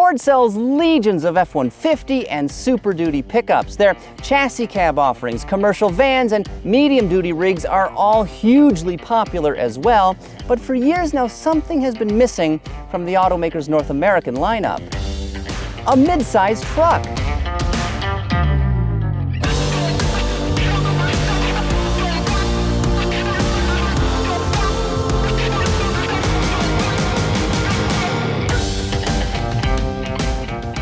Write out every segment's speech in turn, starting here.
Ford sells legions of F-150 and Super Duty pickups. Their chassis cab offerings, commercial vans, and medium-duty rigs are all hugely popular as well. But for years now, something has been missing from the automaker's North American lineup: a mid-size truck.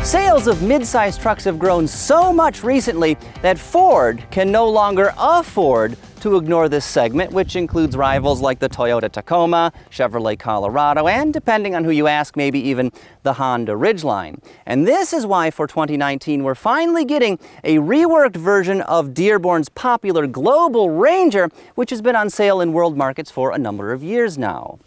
Sales of mid-size trucks have grown so much recently that Ford can no longer afford to ignore this segment, which includes rivals like the Toyota Tacoma, Chevrolet Colorado, and depending on who you ask, maybe even the Honda Ridgeline. And this is why for 2019, we're finally getting a reworked version of Dearborn's popular Global Ranger, which has been on sale in world markets for a number of years now.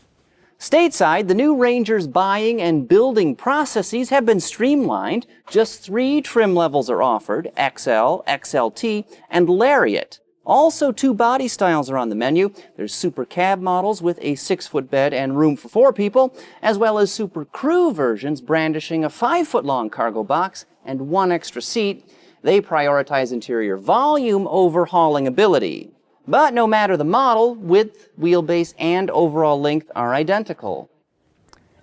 Stateside, the new Ranger's buying and building processes have been streamlined. Just 3 trim levels are offered: XL, XLT, and Lariat. Also, 2 body styles are on the menu. There's Super Cab models with a 6-foot bed and room for 4 people, as well as Super Crew versions brandishing a 5-foot-long cargo box and 1 extra seat. They prioritize interior volume over hauling ability. But no matter the model, width, wheelbase, and overall length are identical.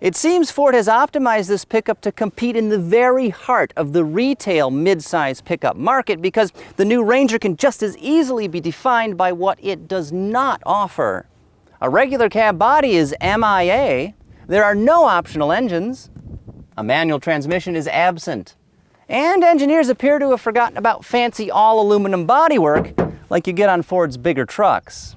It seems Ford has optimized this pickup to compete in the very heart of the retail mid-size pickup market, because the new Ranger can just as easily be defined by what it does not offer. A regular cab body is MIA. There are no optional engines. A manual transmission is absent. And engineers appear to have forgotten about fancy all-aluminum bodywork like you get on Ford's bigger trucks.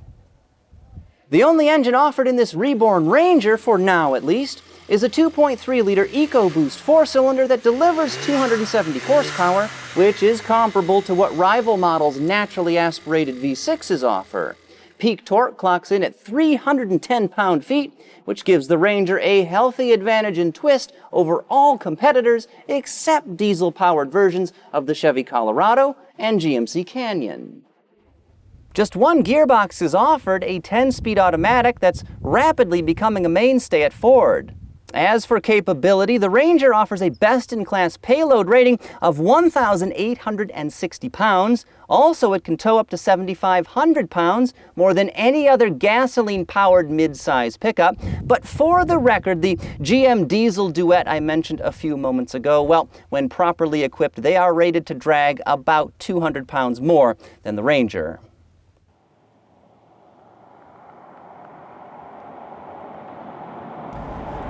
The only engine offered in this reborn Ranger, for now at least, is a 2.3-liter EcoBoost 4-cylinder that delivers 270 horsepower, which is comparable to what rival models' naturally aspirated V6s offer. Peak torque clocks in at 310 pound-feet, which gives the Ranger a healthy advantage in twist over all competitors except diesel-powered versions of the Chevy Colorado and GMC Canyon. Just 1 gearbox is offered, a 10-speed automatic that's rapidly becoming a mainstay at Ford. As for capability, the Ranger offers a best-in-class payload rating of 1,860 pounds. Also, it can tow up to 7,500 pounds, more than any other gasoline-powered mid-size pickup. But for the record, the GM diesel duet I mentioned a few moments ago, well, when properly equipped, they are rated to drag about 200 pounds more than the Ranger.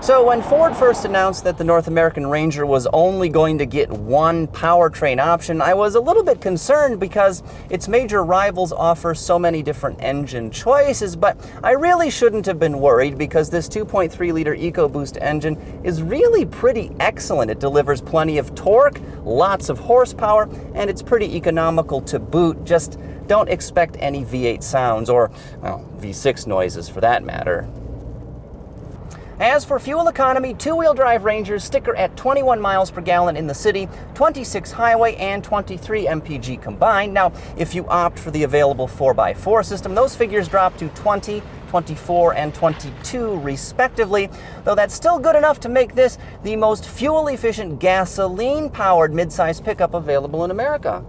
So when Ford first announced that the North American Ranger was only going to get 1 powertrain option, I was a little bit concerned because its major rivals offer so many different engine choices, but I really shouldn't have been worried because this 2.3-liter EcoBoost engine is really pretty excellent. It delivers plenty of torque, lots of horsepower, and it's pretty economical to boot. Just don't expect any V8 sounds, or, well, V6 noises for that matter. As for fuel economy, 2-wheel drive Rangers sticker at 21 miles per gallon in the city, 26 highway, and 23 mpg combined. Now, if you opt for the available 4x4 system, those figures drop to 20, 24, and 22 respectively, though that's still good enough to make this the most fuel-efficient gasoline-powered midsize pickup available in America.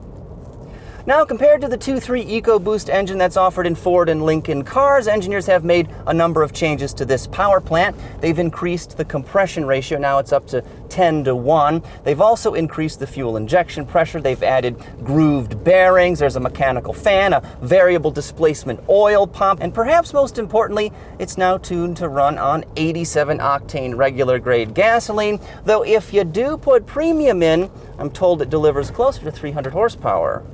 Now, compared to the 2.3 EcoBoost engine that's offered in Ford and Lincoln cars, engineers have made a number of changes to this power plant. They've increased the compression ratio. Now it's up to 10-to-1. They've also increased the fuel injection pressure. They've added grooved bearings. There's a mechanical fan, a variable displacement oil pump, and perhaps most importantly, it's now tuned to run on 87-octane regular-grade gasoline, though if you do put premium in, I'm told it delivers closer to 300 horsepower.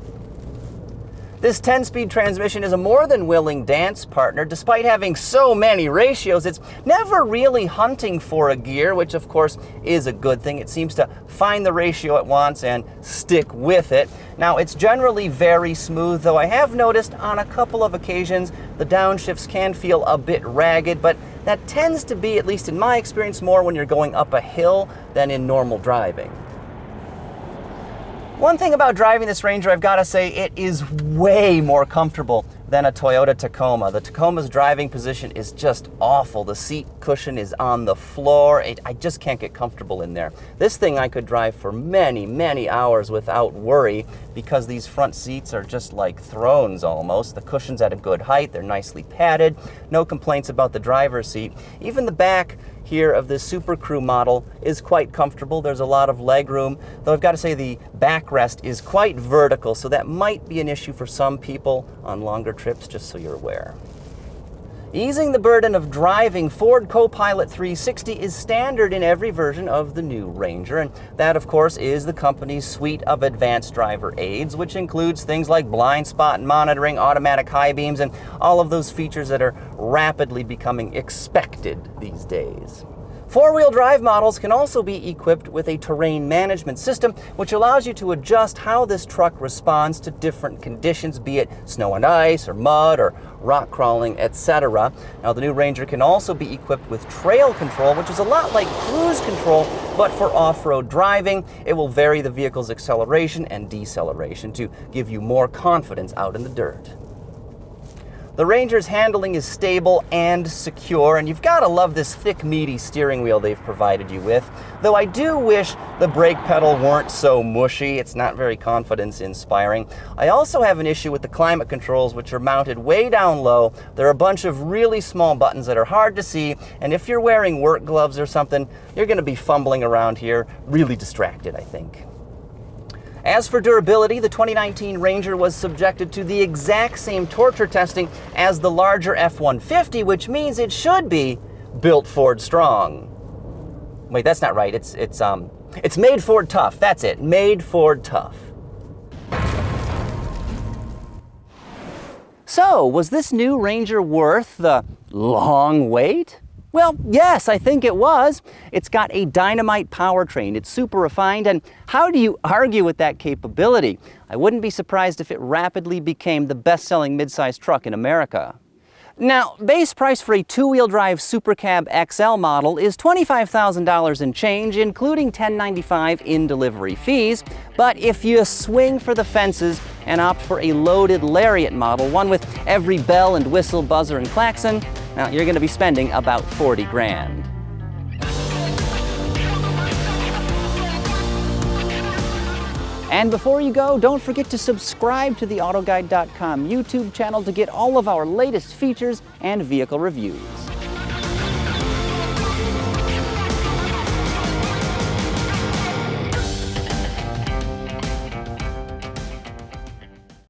This 10-speed transmission is a more than willing dance partner. Despite having so many ratios, it's never really hunting for a gear, which of course is a good thing. It seems to find the ratio it wants and stick with it. Now, it's generally very smooth, though I have noticed on a couple of occasions the downshifts can feel a bit ragged, but that tends to be, at least in my experience, more when you're going up a hill than in normal driving. One thing about driving this Ranger, I've got to say, it is way more comfortable than a Toyota Tacoma. The Tacoma's driving position is just awful. The seat cushion is on the floor. I just can't get comfortable in there. This thing I could drive for many, many hours without worry because these front seats are just like thrones almost. The cushion's at a good height. They're nicely padded. No complaints about the driver's seat. Even the back here of this Super Crew model is quite comfortable. There's a lot of leg room, though I've got to say the backrest is quite vertical, so that might be an issue for some people on longer trips, just so you're aware. Easing the burden of driving, Ford Co-Pilot 360 is standard in every version of the new Ranger, and that, of course, is the company's suite of advanced driver aids, which includes things like blind spot monitoring, automatic high beams, and all of those features that are rapidly becoming expected these days. Four-wheel drive models can also be equipped with a terrain management system, which allows you to adjust how this truck responds to different conditions, be it snow and ice, or mud, or rock crawling, etc. Now, the new Ranger can also be equipped with trail control, which is a lot like cruise control, but for off-road driving. It will vary the vehicle's acceleration and deceleration to give you more confidence out in the dirt. The Ranger's handling is stable and secure, and you've got to love this thick, meaty steering wheel they've provided you with. Though I do wish the brake pedal weren't so mushy. It's not very confidence-inspiring. I also have an issue with the climate controls, which are mounted way down low. There are a bunch of really small buttons that are hard to see, and if you're wearing work gloves or something, you're going to be fumbling around here, really distracted, I think. As for durability, the 2019 Ranger was subjected to the exact same torture testing as the larger F-150, which means it should be built Ford strong. Wait, that's not right. It's made Ford tough. That's it. Made Ford tough. So, was this new Ranger worth the long wait? Well, yes, I think it was. It's got a dynamite powertrain. It's super refined, and how do you argue with that capability? I wouldn't be surprised if it rapidly became the best-selling midsize truck in America. Now, base price for a two-wheel drive Super Cab XL model is $25,000 and change, including $1095 in delivery fees. But if you swing for the fences and opt for a loaded Lariat model, one with every bell and whistle, buzzer, and klaxon, now you're going to be spending about 40 grand. And before you go, don't forget to subscribe to the AutoGuide.com YouTube channel to get all of our latest features and vehicle reviews.